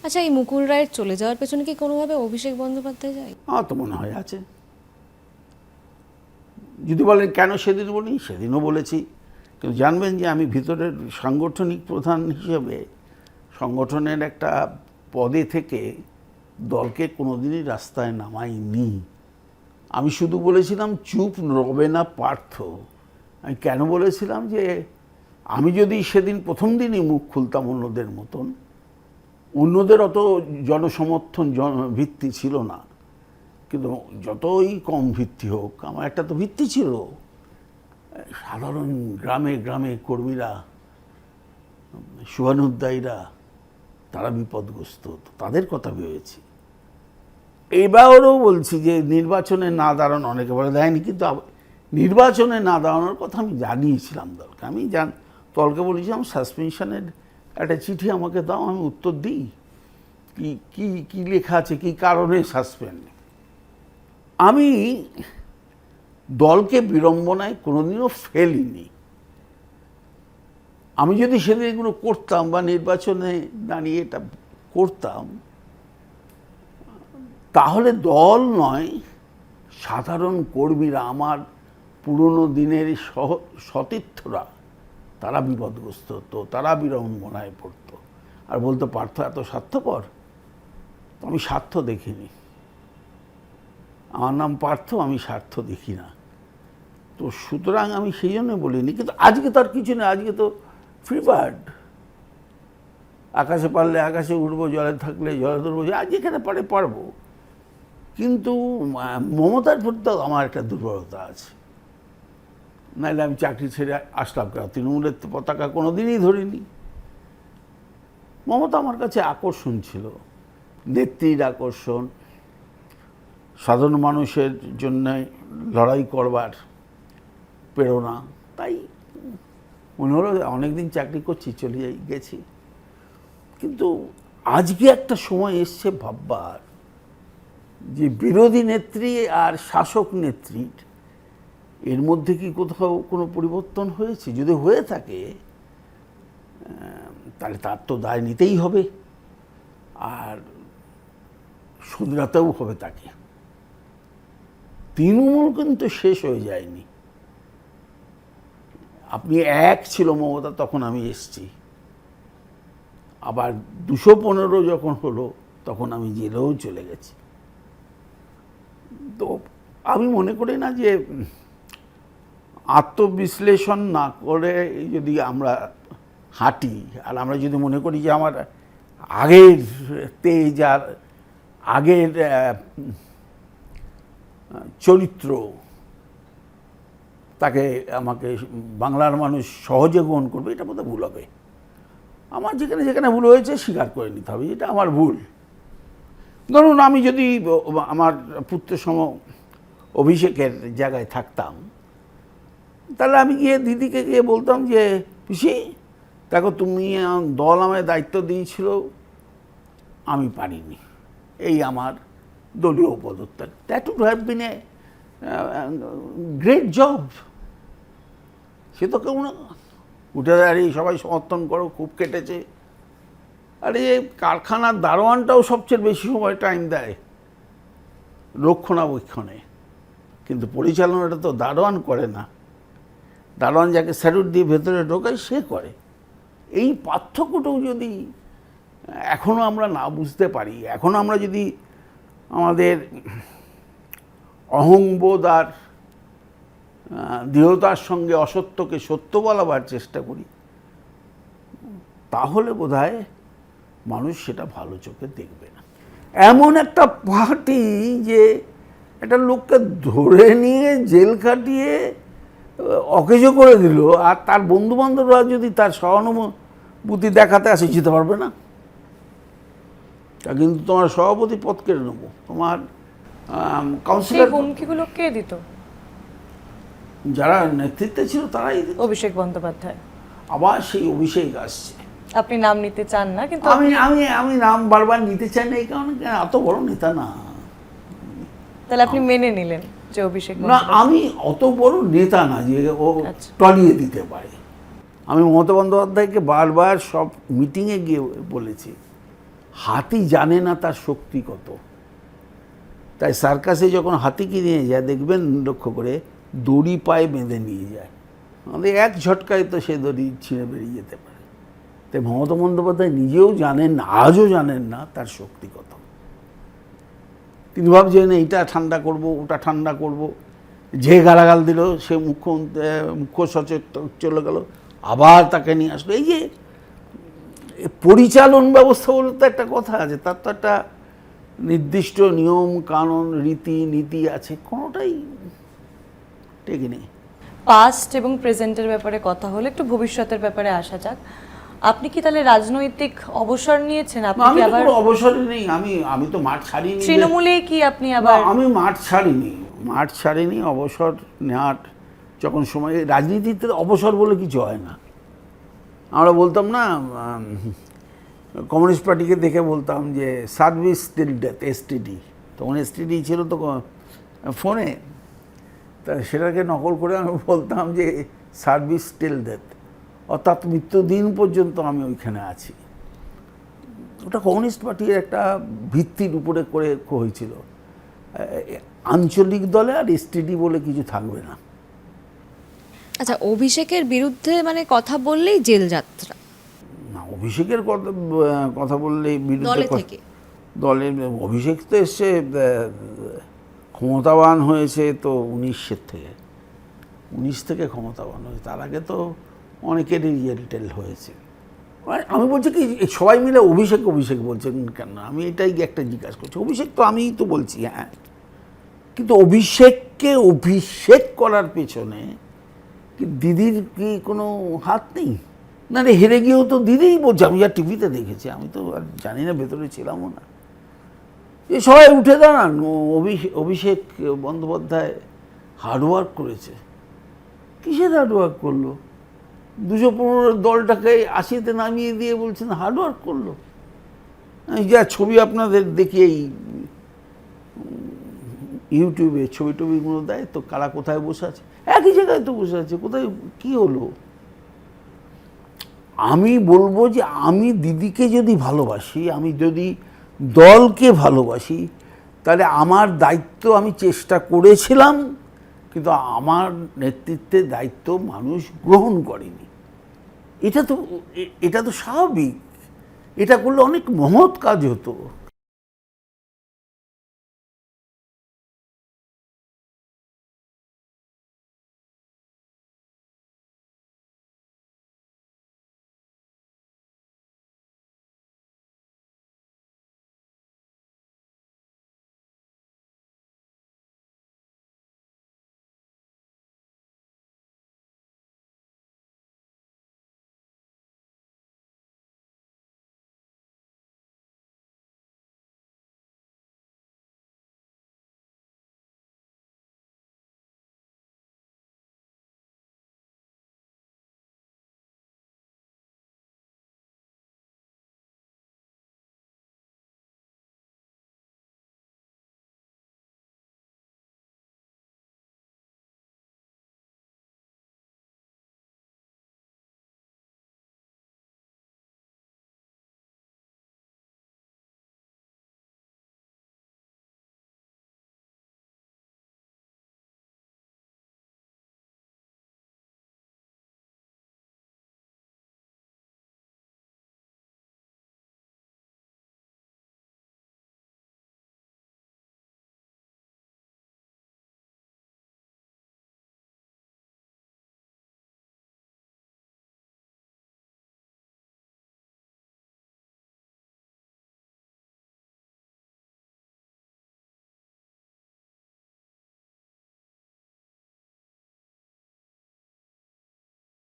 আচ্ছা, এই মুকুল রায়ের চলে যাওয়ার পেছনে কি কোনোভাবে অভিষেক বন্দ্যোপাধ্যায় যায়? আমার তো মনে হয় আছে। যদি বলেন কেন সেদিন বলি, সেদিনও বলেছি, কিন্তু জানবেন যে আমি ভিতরের সাংগঠনিক প্রধান হিসেবে সংগঠনের একটা পদে থেকে দলকে কোনোদিনই রাস্তায় নামাইনি। আমি শুধু বলেছিলাম চুপ রবে না পার্থ। আমি কেন বলেছিলাম যে আমি যদি সেদিন প্রথম দিনই মুখ খুলতাম অন্যদের মতন, অন্যদের অত জনসমর্থন ভিত্তি ছিল না, কিন্তু যতই কম ভিত্তি হোক আমার একটা তো ভিত্তি ছিল। সাধারণ গ্রামে গ্রামে কর্মীরা, শুভানুধ্যায়ীরা, তারা বিপদগ্রস্ত, তাদের কথা ভেবেছি। এবারও বলছি যে নির্বাচনে না দাঁড়ানো, অনেকে বলে দেয়নি, কিন্তু নির্বাচনে না দাঁড়ানোর কথা আমি জানিয়েছিলাম দলকে। আমি দলকে বলেছিলাম সাসপেনশনের একটা চিঠি আমাকে দাও, আমি উত্তর দিই কি কি কি লেখা আছে, কি কারণে সাসপেন্ড। আমি দলকে বিড়ম্বনায় কোনোদিনও ফেলিনি। আমি যদি সেদিন এগুলো করতাম বা নির্বাচনে দাঁড়িয়ে এটা করতাম, তাহলে দল নয়, সাধারণ কর্মীরা, আমার পুরনো দিনের সতীর্থরা, তারা বিপদগ্রস্ত হতো, তারা বিড়ম্বনায় পড়তো আর বলতো পার্থ এত স্বার্থপর। আমি স্বার্থ দেখিনি, আমার নাম পার্থ, আমি স্বার্থ দেখি না। তো সুতরাং আমি সেই জন্য বলিনি। কিন্তু আজকে তো আর কিছু নেই, আজকে তো ফ্রি বার্ড। আকাশে পারলে আকাশে উঠবো, জলে থাকলে জলে ধরবো, আজ যেখানে পারে পারবো। কিন্তু মমতার প্রতি তো আমার একটা দুর্বলতা আছে, নাহলে আমি চাকরি ছেড়ে আসলাম কেন? তৃণমূলের পতাকা কোনো দিনই ধরিনি। মমতা আমার কাছে আকর্ষণ ছিল, নেত্রীর আকর্ষণ, সাধারণ মানুষের জন্য লড়াই করবার প্রেরণা। তাই মনে হলো অনেকদিন চাকরি করছি, চলে গেছি। কিন্তু আজকে একটা সময় এসছে ভাববার যে বিরোধী নেত্রী আর শাসক নেত্রীর এর মধ্যে কি কোথাও কোনো পরিবর্তন হয়েছে? যদি হয়ে থাকে তাহলে তার তো দায় নিতেই হবে, আর শুধরাতেও হবে তাকে। তৃণমূল কিন্তু শেষ হয়ে যায়নি। আপনি এক ছিল মমতা, তখন আমি এসছি, আবার 215 যখন হলো তখন আমি জেলেও চলে গেছি। তো আমি মনে করি না যে আত্মবিশ্লেষণ না করে যদি আমরা হাঁটি, আর আমরা যদি মনে করি যে আমার আগের তেজ আর আগের চরিত্র, তাকে আমাকে বাংলার মানুষ সহজে গ্রহণ করবে, এটা বোধহয় ভুল হবে। আমার যেখানে যেখানে ভুল হয়েছে স্বীকার করে নিতে হবে, এটা আমার ভুল। ধরুন আমি যদি আমার পুত্রসম অভিষেকের জায়গায় থাকতাম, তাহলে আমি গিয়ে দিদিকে গিয়ে বলতাম যে পিসি দেখো, তুমি দল আমায় দায়িত্ব দিয়েছিল, আমি পারিনি, এই আমার দলীয় পদত্যাগ। That would have been a great job. সে তো কেউ না উঠে দাঁড়িয়ে সবাই সমর্থন করো, খুব কেটেছে। আরে কারখানার দারোয়ানটাও সবচেয়ে বেশি সময় টাইম দেয় রক্ষণাবেক্ষণে, কিন্তু পরিচালনাটা তো দারোয়ান করে না। দারোয়ান যাকে স্যালুট দিয়ে ভেতরে ঢোকায় সে করে। এই পার্থক্যটাও যদি এখনও আমরা না বুঝতে পারি, এখনও আমরা যদি আমাদের অহংবোধ আর দৃঢ়তার সঙ্গে অসত্যকে সত্য বলাবার চেষ্টা করি, তাহলে বোধহয় মানুষ সেটা ভালো চোখে দেখবে না। এমন একটা পার্টি যে একটা লোককে ধরে নিয়ে জেল খাটিয়ে অকেজো করে দিল, আর তার বন্ধুবান্ধবরা যদি তার সহানুভূতি দেখাতে আসে, যেতে পারবে না। তা কিন্তু তোমার সভাপতি পদ কেড়ে নেবো, তোমার কাউন্সিলর। হুমকিগুলো কে দিত? যারা নেতৃত্বে ছিল তারাই দিত। অভিষেক বন্দ্যোপাধ্যায়। আবার সেই অভিষেক আসছে। আপনি নাম নিতে চান না, কিন্তু আমি নাম বারবার নিতে চাই না, এই কারণে এত বড় নেতা না। তাহলে আপনি মেনে নিলেন যে অভিষেক না, আমি অত বড় নেতা না যে ও টলিয়ে দিতে পারে। আমি মমতা বন্দ্যোপাধ্যায়কে বারবার সব মিটিংয়ে গিয়ে বলেছি হাতি জানে না তার শক্তি কত। তাই সার্কাসে যখন হাতিকে নিয়ে যায় দেখবেন লক্ষ্য করে দড়ি পায়ে বেঁধে নিয়ে যায়, আমাদের এক ঝটকায় তো সে দড়ি ছিঁড়ে বেরিয়ে যেতে পারে। তাই মমতা বন্দ্যোপাধ্যায় নিজেও জানেন না, আজও জানেন না তার শক্তি কত। তিনি ভাবছেন এইটা ঠান্ডা করব, ওটা ঠান্ডা করব, যে গালাগাল দিল সে মুখ্য সচেতক চলে গেল, আবার তাকে নিয়ে আসলো। এই যে পরিচালন ব্যবস্থা বলে তো একটা কথা আছে, তার তো একটা নির্দিষ্ট নিয়ম কানুন রীতি নীতি আছে, কোনোটাই ঠিক নেই। পাস্ট এবং প্রেজেন্টের ব্যাপারে কথা হলে একটু ভবিষ্যতের ব্যাপারে আসা যাক। আপনি কি তাহলে রাজনৈতিক অবসর নিয়েছেন? আপনি কি আবার অবসরে নেই, আমি তো মাঠ ছাড়িনি। তৃণমূলে কি আপনি আবার? আমি মাঠ ছাড়িনি। অবসর নেওয়ার যখন সময়, রাজনীতিতে অবসর বলে কিছু হয় না। আমরা বলতাম না, কমিউনিস্ট পার্টিকে দেখে বলতাম যে সার্ভিস টিল ডেথ, এসটিডি, তখন এসটিডি ছিল তো ফোনে, তা সেটাকে নকল করে আমি বলতাম যে সার্ভিস টিল ডেথ, অর্থাৎ মৃত্যুদিন পর্যন্ত আমি ওইখানে আছি। ওটা কমিউনিস্ট পার্টির একটা ভিত্তির উপরে করে হয়েছিল। আঞ্চলিক দলে আর এসটিডি বলে কিছু থাকবে না। আচ্ছা, অভিষেকের বিরুদ্ধে মানে কথা বললেই জেল যাত্রা? না, অভিষেকের কথা বললেই দলে বিরুদ্ধে থেকে দলের অভিষেক তো এসছে, ক্ষমতাবান হয়েছে তো 19 থেকে ক্ষমতাবান হয়েছে। তার আগে তো অনেকেরই রিয়েলটেল হয়েছে। আমি বলছি কি, সবাই মিলে অভিষেক বলছেন কেন? আমি এটাই একটা জিজ্ঞাসা করছি। অভিষেক তো আমিই তো বলছি, হ্যাঁ, কিন্তু অভিষেককে অভিষেক করার পেছনে কি দিদির কি কোনো হাত নেই? না রে, হেরে গিয়েও তো দিদিই বলছে, আমি আর টিভিতে দেখেছি, আমি তো আর জানি না, ভেতরে ছিলামও না। এ সবাই উঠে দাঁড়ান, অভিষেক বন্দ্যোপাধ্যায় হার্ডওয়ার্ক করেছে। কিসের হার্ডওয়ার্ক করলো? 215 দলটাকে 80-তে নামিয়ে দিয়ে বলছেন হার্ডওয়ার্ক করলো। যা ছবি আপনাদের দেখি এই ইউটিউবে ছবি টবিগুলো দেয় তো, কারা কোথায় বসে আছে, একই জায়গায় তো বসে আছে, কোথায় কি হলো? আমি বলবো যে আমি দিদিকে যদি ভালোবাসি, আমি যদি দলকে ভালোবাসি, তাহলে আমার দায়িত্ব আমি চেষ্টা করেছিলাম, কিন্তু আমার নেতৃত্বের দায়িত্ব মানুষ গ্রহণ করেনি। এটা তো স্বাভাবিক। এটা করলে অনেক মহৎ কাজ হতো।